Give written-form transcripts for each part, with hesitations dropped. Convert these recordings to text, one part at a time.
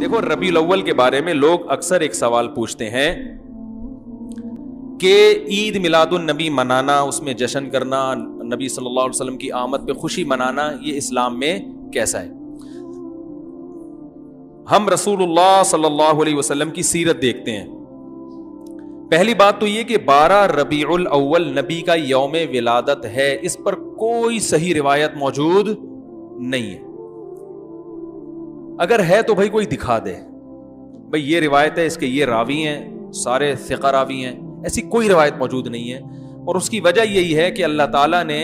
دیکھو ربیع الاول کے بارے میں لوگ اکثر ایک سوال پوچھتے ہیں کہ عید میلاد النبی منانا، اس میں جشن کرنا، نبی صلی اللہ علیہ وسلم کی آمد پہ خوشی منانا، یہ اسلام میں کیسا ہے؟ ہم رسول اللہ صلی اللہ علیہ وسلم کی سیرت دیکھتے ہیں. پہلی بات تو یہ کہ 12 ربیع الاول نبی کا یوم ولادت ہے، اس پر کوئی صحیح روایت موجود نہیں ہے. اگر ہے تو بھائی کوئی دکھا دے، بھائی یہ روایت ہے، اس کے یہ راوی ہیں، سارے ثقہ راوی ہیں. ایسی کوئی روایت موجود نہیں ہے، اور اس کی وجہ یہی ہے کہ اللہ تعالیٰ نے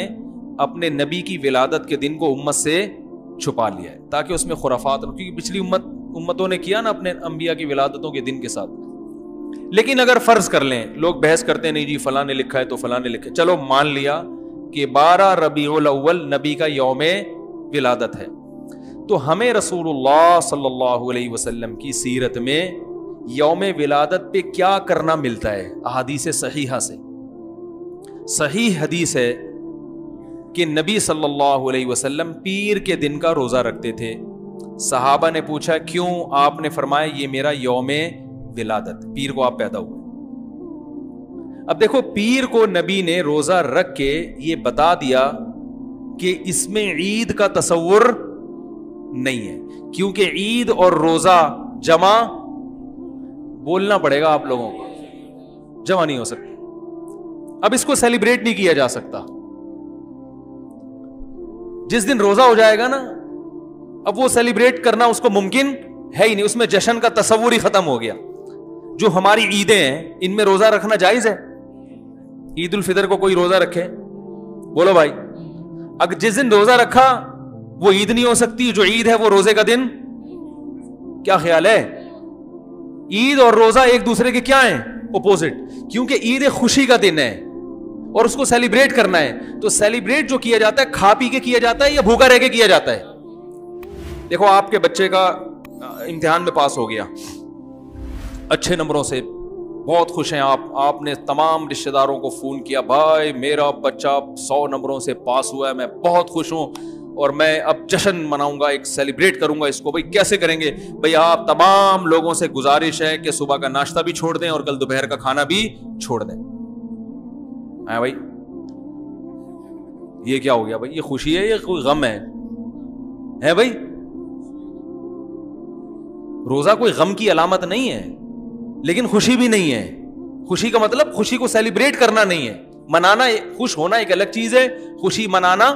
اپنے نبی کی ولادت کے دن کو امت سے چھپا لیا ہے تاکہ اس میں خرافات نہ، کیونکہ پچھلی امتوں نے کیا نا اپنے انبیاء کی ولادتوں کے دن کے ساتھ. لیکن اگر فرض کر لیں، لوگ بحث کرتے ہیں نہیں جی فلاں نے لکھا ہے تو فلاں نے لکھا ہے، چلو مان لیا کہ 12 ربیع الاول نبی کا یوم ولادت ہے، تو ہمیں رسول اللہ صلی اللہ علیہ وسلم کی سیرت میں یوم ولادت پہ کیا کرنا ملتا ہے؟ احادیث صحیحہ سے صحیح حدیث ہے کہ نبی صلی اللہ علیہ وسلم پیر کے دن کا روزہ رکھتے تھے. صحابہ نے پوچھا کیوں؟ آپ نے فرمایا یہ میرا یوم ولادت، پیر کو آپ پیدا ہوئے. اب دیکھو پیر کو نبی نے روزہ رکھ کے یہ بتا دیا کہ اس میں عید کا تصور نہیں ہے، کیونکہ عید اور روزہ جمع بولنا پڑے گا آپ لوگوں کو، جمع نہیں ہو سکتی. اب اس کو سیلیبریٹ نہیں کیا جا سکتا. جس دن روزہ ہو جائے گا نا، اب وہ سیلیبریٹ کرنا اس کو ممکن ہے ہی نہیں، اس میں جشن کا تصور ہی ختم ہو گیا. جو ہماری عیدیں ہیں ان میں روزہ رکھنا جائز ہے. عید الفطر کو کوئی روزہ رکھے؟ بولو بھائی. اگر جس دن روزہ رکھا وہ عید نہیں ہو سکتی، جو عید ہے وہ روزے کا دن. کیا خیال ہے؟ عید اور روزہ ایک دوسرے کے کیا ہیں؟ اپوزٹ. کیونکہ عید ایک خوشی کا دن ہے اور اس کو سیلیبریٹ کرنا ہے، تو سیلیبریٹ جو کیا جاتا ہے کھا پی کے کیا جاتا ہے یا بھوکا رہ کے کیا جاتا ہے؟ دیکھو آپ کے بچے کا امتحان میں پاس ہو گیا اچھے نمبروں سے، بہت خوش ہیں آپ نے تمام رشتہ داروں کو فون کیا، بھائی میرا بچہ 100 نمبروں سے پاس ہوا ہے، میں بہت خوش ہوں اور میں اب جشن مناؤں گا، ایک سیلیبریٹ کروں گا اس کو. بھائی کیسے کریں گے؟ بھائی آپ تمام لوگوں سے گزارش ہے کہ صبح کا ناشتہ بھی چھوڑ دیں اور کل دوپہر کا کھانا بھی چھوڑ دیں. بھائی یہ کیا ہو گیا؟ بھائی یہ خوشی ہے یا کوئی غم ہے بھائی؟ روزہ کوئی غم کی علامت نہیں ہے، لیکن خوشی بھی نہیں ہے. خوشی کا مطلب خوشی کو سیلیبریٹ کرنا نہیں ہے، منانا. خوش ہونا ایک الگ چیز ہے، خوشی منانا.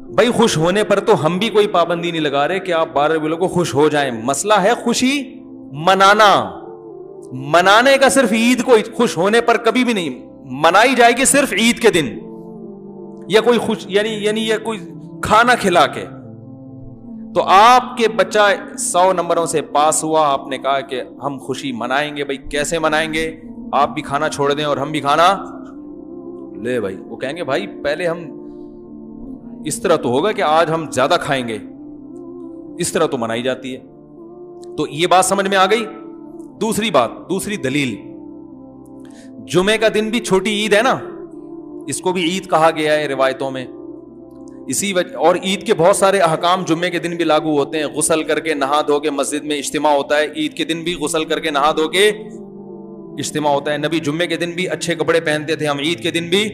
بھائی خوش ہونے پر تو ہم بھی کوئی پابندی نہیں لگا رہے کہ آپ 12 ربیع کو خوش ہو جائیں. مسئلہ ہے خوشی منانا. منانے کا صرف عید کو خوش ہونے پر کبھی بھی نہیں منائی جائے گی، صرف عید کے دن یا کوئی خوش یعنی یا کوئی کھانا کھلا کے. تو آپ کے بچہ 100 نمبروں سے پاس ہوا، آپ نے کہا کہ ہم خوشی منائیں گے. بھائی کیسے منائیں گے؟ آپ بھی کھانا چھوڑ دیں اور ہم بھی کھانا لے. بھائی وہ کہیں گے بھائی پہلے ہم اس طرح تو ہوگا کہ آج ہم زیادہ کھائیں گے، اس طرح تو منائی جاتی ہے. تو یہ بات سمجھ میں آ گئی. دوسری بات، دوسری دلیل، جمعے کا دن بھی چھوٹی عید ہے نا، اس کو بھی عید کہا گیا ہے روایتوں میں. اسی وجہ اور عید کے بہت سارے احکام جمعے کے دن بھی لاگو ہوتے ہیں. غسل کر کے نہا دھو کے مسجد میں اجتماع ہوتا ہے، عید کے دن بھی غسل کر کے نہا دھو کے اجتماع ہوتا ہے. نبی جمعے کے دن بھی اچھے کپڑے پہنتے تھے، ہم عید کے دن بھی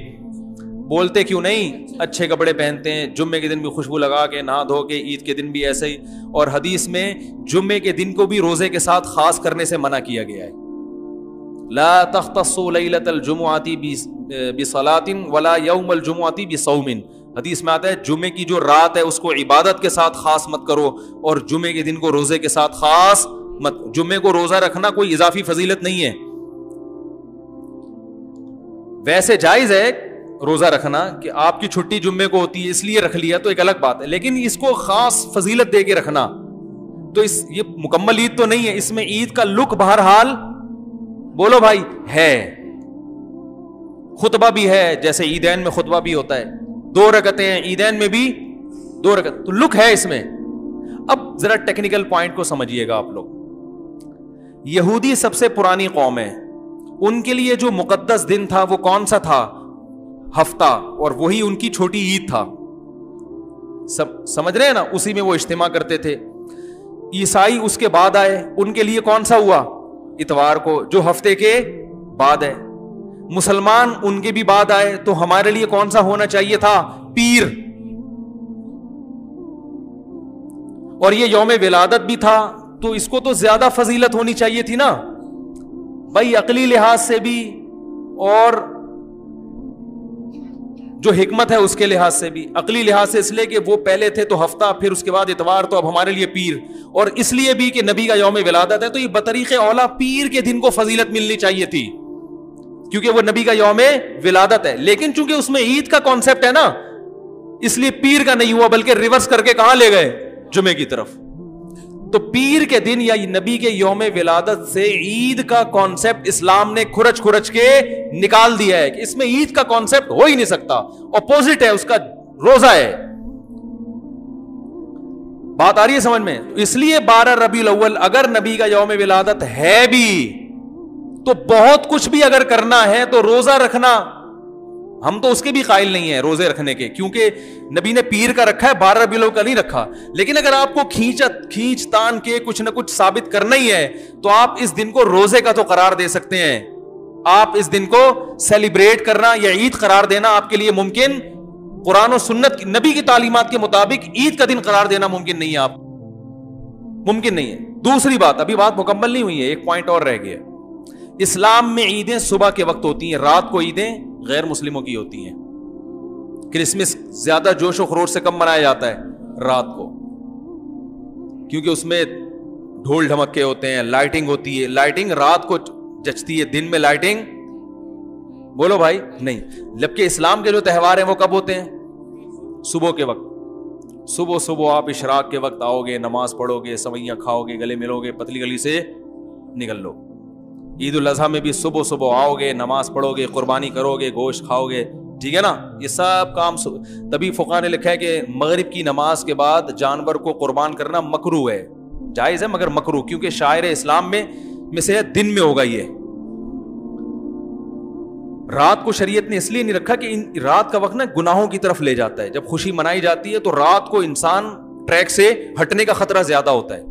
بولتے کیوں نہیں اچھے کپڑے پہنتے ہیں، جمعے کے دن بھی خوشبو لگا کے نہا دھو کے، عید کے دن بھی ایسے ہی. اور حدیث میں جمعے کے دن کو بھی روزے کے ساتھ خاص کرنے سے منع کیا گیا ہے. لا تختصوا لیلۃ الجمعۃ بصلاۃ ولا یوم الجمعۃ بصوم. حدیث میں آتا ہے جمعے کی جو رات ہے اس کو عبادت کے ساتھ خاص مت کرو اور جمعے کے دن کو روزے کے ساتھ خاص مت. جمعے کو روزہ رکھنا کوئی اضافی فضیلت نہیں ہے. ویسے جائز ہے روزہ رکھنا کہ آپ کی چھٹی جمعے کو ہوتی ہے اس لیے رکھ لیا تو ایک الگ بات ہے، لیکن اس کو خاص فضیلت دے کے رکھنا تو یہ مکمل عید تو نہیں ہے. اس میں عید کا لک بہرحال بولو بھائی ہے، خطبہ بھی ہے، جیسے عیدین میں خطبہ بھی ہوتا ہے، 2 رکعتیں ہیں عیدین میں بھی 2 رکعت، تو لک ہے اس میں. اب ذرا ٹیکنیکل پوائنٹ کو سمجھیے گا آپ لوگ. یہودی سب سے پرانی قوم ہے، ان کے لیے جو مقدس دن تھا وہ کون سا تھا؟ ہفتہ، اور وہی ان کی چھوٹی عید تھا. سب سمجھ رہے ہیں نا؟ اسی میں وہ اجتماع کرتے تھے. عیسائی اس کے بعد آئے, ان کے لیے کون سا ہوا؟ اتوار کو, جو ہفتے کے بعد ہے. مسلمان ان کے بھی بعد آئے, تو ہمارے لیے کون سا ہونا چاہیے تھا؟ پیر. اور یہ یوم ولادت بھی تھا, تو اس کو تو زیادہ فضیلت ہونی چاہیے تھی نا بھائی, عقلی لحاظ سے بھی اور جو حکمت ہے اس کے لحاظ سے بھی. عقلی لحاظ سے اس لیے کہ وہ پہلے تھے تو ہفتہ, پھر اس کے بعد اتوار, تو اب ہمارے لیے پیر. اور اس لیے بھی کہ نبی کا یوم ولادت ہے, تو یہ بطریق اولا پیر کے دن کو فضیلت ملنی چاہیے تھی, کیونکہ وہ نبی کا یوم ولادت ہے. لیکن چونکہ اس میں عید کا کانسیپٹ ہے نا, اس لیے پیر کا نہیں ہوا, بلکہ ریورس کر کے کہاں لے گئے؟ جمعے کی طرف. تو پیر کے دن یا نبی کے یوم ولادت سے عید کا کانسیپٹ اسلام نے کھرچ کھرچ کے نکال دیا ہے کہ اس میں عید کا کانسیپٹ ہو ہی نہیں سکتا, اپوزٹ ہے اس کا, روزہ ہے. بات آ رہی ہے سمجھ میں؟ اس لیے 12 ربیع الاول اگر نبی کا یوم ولادت ہے بھی تو بہت کچھ بھی اگر کرنا ہے تو روزہ رکھنا, ہم تو اس کے بھی قائل نہیں ہیں روزے رکھنے کے, کیونکہ نبی نے پیر کا رکھا ہے, 12 ربیع الاول کا نہیں رکھا. لیکن اگر آپ کو کھینچ تان کے کچھ نہ کچھ ثابت کرنا ہی ہے تو آپ اس دن کو روزے کا تو قرار دے سکتے ہیں. آپ اس دن کو سیلیبریٹ کرنا یا عید قرار دینا آپ کے لیے ممکن, قرآن و سنت نبی کی تعلیمات کے مطابق عید کا دن قرار دینا ممکن نہیں ہے, آپ ممکن نہیں ہے. دوسری بات, ابھی بات مکمل نہیں ہوئی ہے, ایک پوائنٹ اور رہ گیا. اسلام میں عیدیں صبح کے وقت ہوتی ہیں, رات کو عیدیں غیر مسلموں کی ہوتی ہیں. کرسمس زیادہ جوش و خروش سے کم منایا جاتا ہے رات کو, کیونکہ اس میں ڈھول ڈھمکے ہوتے ہیں, لائٹنگ ہوتی ہے. لائٹنگ رات کو جچتی ہے, دن میں لائٹنگ بولو بھائی نہیں. جبکہ اسلام کے جو تہوار ہیں وہ کب ہوتے ہیں؟ صبح کے وقت. صبح آپ اشراق کے وقت آؤ گے, نماز پڑھو گے, سوئیاں کھاؤ گے, گلے ملو گے, پتلی گلی سے نکل لو. عید الاضحیٰ میں بھی صبح آؤ گے, نماز پڑھو گے, قربانی کرو گے, گوشت کھاؤ گے, ٹھیک ہے نا. یہ سب کام تبھی فقہاء نے لکھا ہے کہ مغرب کی نماز کے بعد جانور کو قربان کرنا مکروہ ہے, جائز ہے مگر مکروہ, کیونکہ شاعر اسلام میں سے دن میں ہوگا. یہ رات کو شریعت نے اس لیے نہیں رکھا کہ رات کا وقت نا گناہوں کی طرف لے جاتا ہے. جب خوشی منائی جاتی ہے تو رات کو انسان ٹریک سے ہٹنے کا خطرہ زیادہ ہوتا ہے.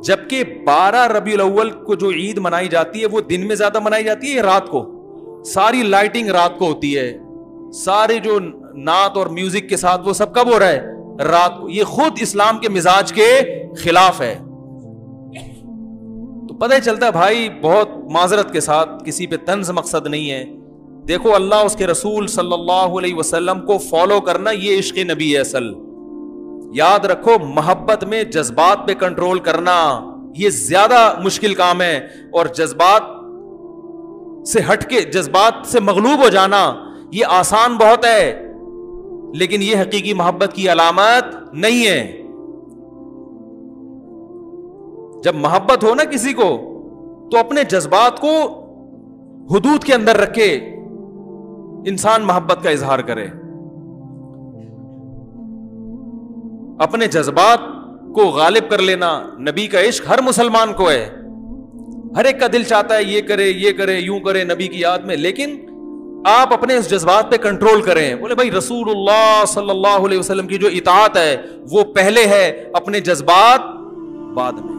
جبکہ 12 ربیع الاول کو جو عید منائی جاتی ہے وہ دن میں زیادہ منائی جاتی ہے, رات کو. ساری لائٹنگ رات کو ہوتی ہے, سارے جو نعت اور میوزک کے ساتھ وہ سب کب ہو رہا ہے؟ رات کو. یہ خود اسلام کے مزاج کے خلاف ہے. تو پتہ چلتا ہے بھائی, بہت معذرت کے ساتھ, کسی پہ طنز مقصد نہیں ہے. دیکھو اللہ اس کے رسول صلی اللہ علیہ وسلم کو فالو کرنا یہ عشق نبی ہے اصل. یاد رکھو, محبت میں جذبات پہ کنٹرول کرنا یہ زیادہ مشکل کام ہے, اور جذبات سے ہٹ کے, جذبات سے مغلوب ہو جانا یہ آسان بہت ہے, لیکن یہ حقیقی محبت کی علامت نہیں ہے. جب محبت ہو نا کسی کو تو اپنے جذبات کو حدود کے اندر رکھے انسان محبت کا اظہار کرے. اپنے جذبات کو غالب کر لینا, نبی کا عشق ہر مسلمان کو ہے, ہر ایک کا دل چاہتا ہے یہ کرے یوں کرے نبی کی یاد میں, لیکن آپ اپنے اس جذبات پہ کنٹرول کریں. بولے بھائی رسول اللہ صلی اللہ علیہ وسلم کی جو اطاعت ہے وہ پہلے ہے, اپنے جذبات بعد میں.